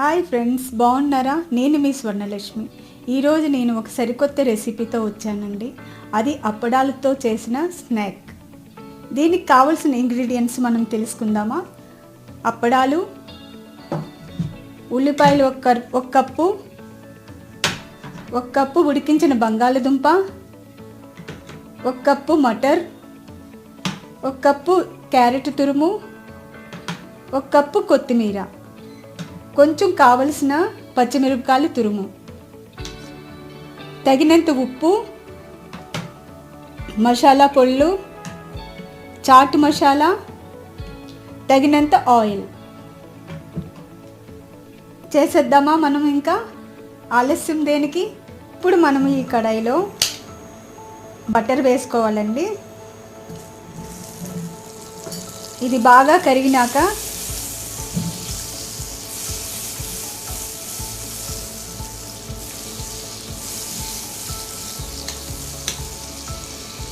Hi friends, బాగున్నారా? నేను మీ స్వర్ణలక్ష్మి. ఈరోజు నేను ఒక సరికొత్త రెసిపీతో వచ్చానండి. అది అప్పడాలతో చేసిన స్నాక్. దీనికి కావాల్సిన ఇంగ్రీడియంట్స్ మనం తెలుసుకుందామా? అప్పడాలు, ఉల్లిపాయలు ఒక కప్పు ఉడికించిన బంగాళదుంప, ఒక కప్పు మటర్, ఒక కప్పు క్యారెట్ తురుము, ఒక కప్పు కొత్తిమీర, కొంచెం కావలసిన పచ్చిమిరపకాయలు తురుము, తగినంత ఉప్పు, మసాలా పొళ్ళు, చాట్ మసాలా, తగినంత ఆయిల్. చేసేద్దామా మనం? ఇంకా ఆలస్యం దేనికి? ఇప్పుడు మనం ఈ కడాయిలో బటర్ వేసుకోవాలండి. ఇది బాగా కరిగినాక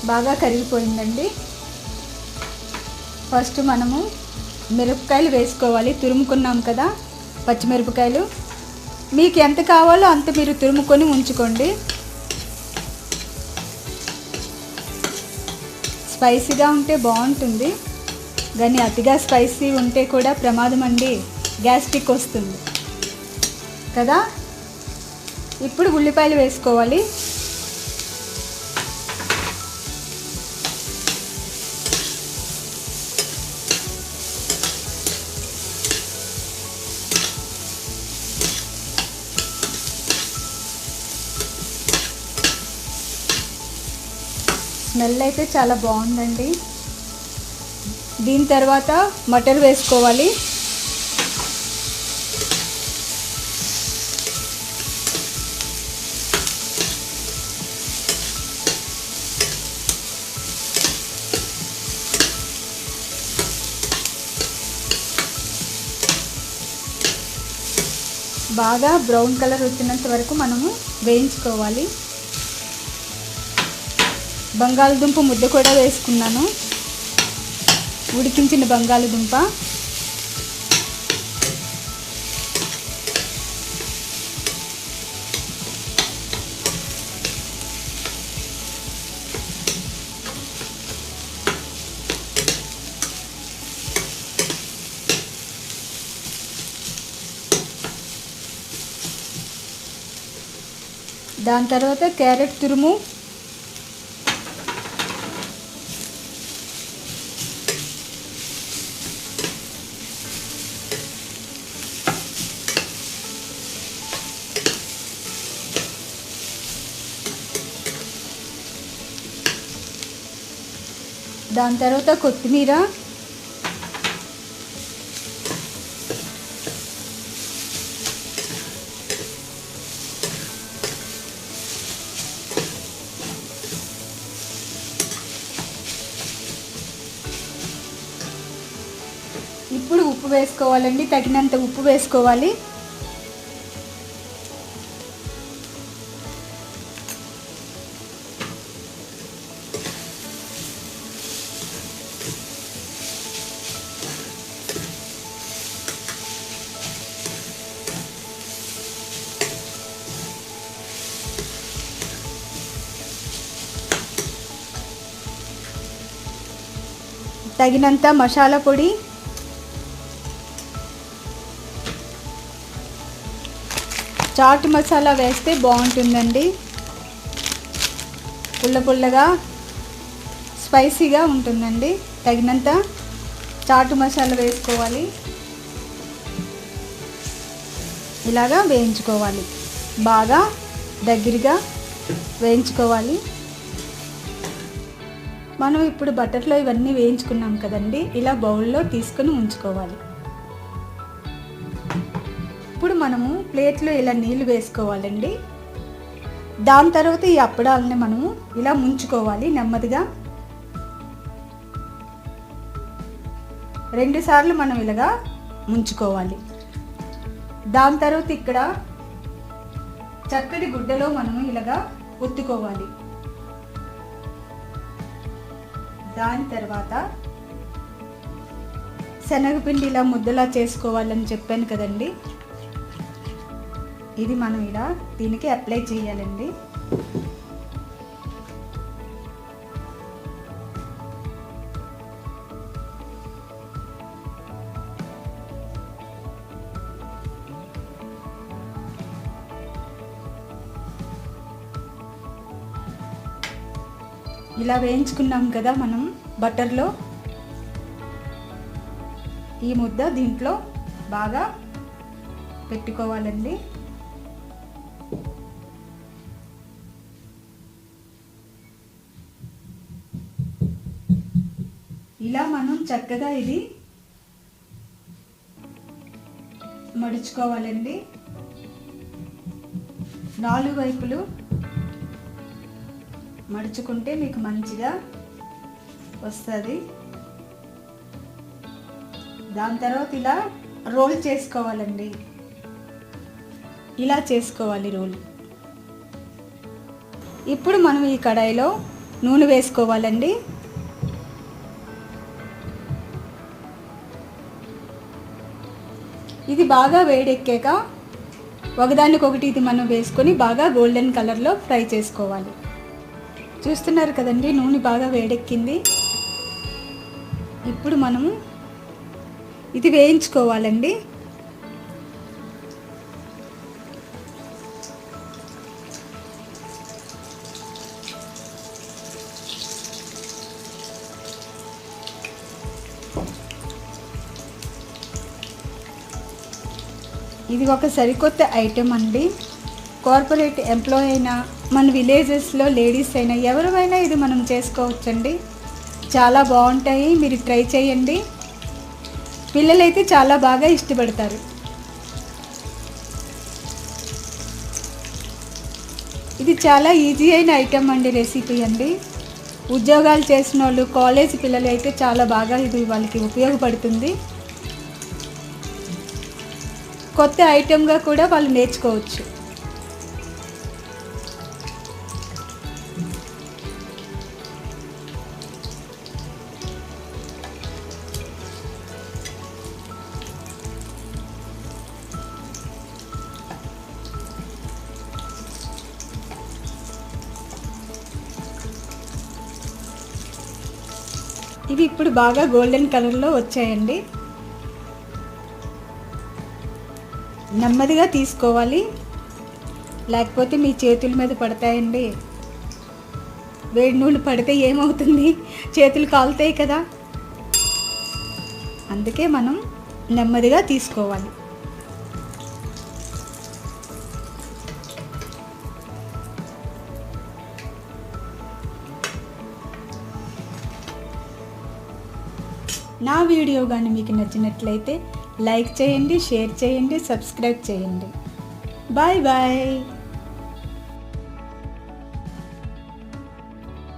బాగా కరిగిపోయిందండి. ఫస్ట్ మనము మిరపకాయలు వేసుకోవాలి. తురుముకున్నాం కదా పచ్చిమిరపకాయలు. మీకు ఎంత కావాలో అంత మీరు తురుముకొని ఉంచుకోండి. స్పైసీగా ఉంటే బాగుంటుంది, కానీ అతిగా స్పైసీ ఉంటే కూడా ప్రమాదం అండి, గ్యాస్ట్రిక్ వస్తుంది కదా. ఇప్పుడు ఉల్లిపాయలు వేసుకోవాలి. స్మెల్ అయితే చాలా బాగుందండి. దీని తర్వాత మటర్ వేసుకోవాలి. బాగా బ్రౌన్ కలర్ వచ్చినంత వరకు మనము వేయించుకోవాలి. బంగాళదుంప ముద్ద కూడా వేసుకున్నాను, ఉడికించిన బంగాళదుంప. దాని తర్వాత క్యారెట్ తురుము, దాని తర్వాత కొత్తిమీర, ఇప్పుడు ఉప్పు వేసుకోవాలండి. తగినంత ఉప్పు వేసుకోవాలి. తగినంత మసాలా పొడి, చాట్ మసాలా వేస్తే బాగుంటుందండి. పుల్లగా స్పైసీగా ఉంటుందండి. తగినంత చాట్ మసాలా వేసుకోవాలి. ఇలాగా వేయించుకోవాలి, బాగా దగ్గరగా వేయించుకోవాలి. మనం ఇప్పుడు బటర్లో ఇవన్నీ వేయించుకున్నాం కదండి, ఇలా బౌల్లో తీసుకొని ఉంచుకోవాలి. ఇప్పుడు మనము ప్లేట్లో ఇలా నీళ్ళు వేసుకోవాలండి. దాని తర్వాత ఈ అప్పడాలని మనము ఇలా ముంచుకోవాలి నెమ్మదిగా. 2 సార్లు మనం ఇలాగా ముంచుకోవాలి. దాని తర్వాత ఇక్కడ చక్కటి గుడ్డలో మనము ఇలాగా ఒత్తుకోవాలి. దాని తర్వాత శనగపిండి ఇలా ముద్దలా చేసుకోవాలని చెప్పాను కదండి, ఇది మనం ఇలా దీనికి అప్లై చేయాలండి. ఇలా వేయించుకున్నాం కదా మనం బటర్లో, ఈ ముద్ద దీంట్లో బాగా పెట్టుకోవాలండి. ఇలా మనం చక్కగా ఇది మడుచుకోవాలండి. 4 వైపులు మడుచుకుంటే మీకు మంచిగా వస్తుంది. దాని తర్వాత ఇలా రోల్ చేసుకోవాలండి. ఇలా చేసుకోవాలి రోల్. ఇప్పుడు మనం ఈ కడాయిలో నూనె వేసుకోవాలండి. ఇది బాగా వేడెక్కాక ఒకదానికొకటి ఇది మనం వేసుకొని బాగా గోల్డెన్ కలర్లో ఫ్రై చేసుకోవాలి. చూస్తున్నారు కదండి, నూనె బాగా వేడెక్కింది. ఇప్పుడు మనము ఇది వేయించుకోవాలండి. ఇది ఒక సరికొత్త ఐటెం అండి. కార్పొరేట్ ఎంప్లాయీ అయినా, మన విలేజెస్లో లేడీస్ అయినా, ఎవరైనా ఇది మనం చేసుకోవచ్చండి. చాలా బాగుంటాయి, మీరు ట్రై చేయండి. పిల్లలైతే చాలా బాగా ఇష్టపడతారు. ఇది చాలా ఈజీ అయిన ఐటెం అండి, రెసిపీ అండి. ఉద్యోగాలు చేసిన వాళ్ళు, కాలేజ్ పిల్లలు అయితే చాలా బాగా ఇది వాళ్ళకి ఉపయోగపడుతుంది. కొత్త ఐటెంగా కూడా వాళ్ళు నేర్చుకోవచ్చు. ఇవి ఇప్పుడు బాగా గోల్డెన్ కలర్లో వచ్చాయండి. నెమ్మదిగా తీసుకోవాలి, లేకపోతే మీ చేతుల మీద పడతాయండి. వేడి నూనె పడితే ఏమవుతుంది, చేతులు కాలుతాయి కదా. అందుకే మనం నెమ్మదిగా తీసుకోవాలి. నా వీడియో కానీ మీకు నచ్చినట్లయితే లైక్ చేయండి, షేర్ చేయండి, సబ్స్క్రైబ్ చేయండి. Bye bye.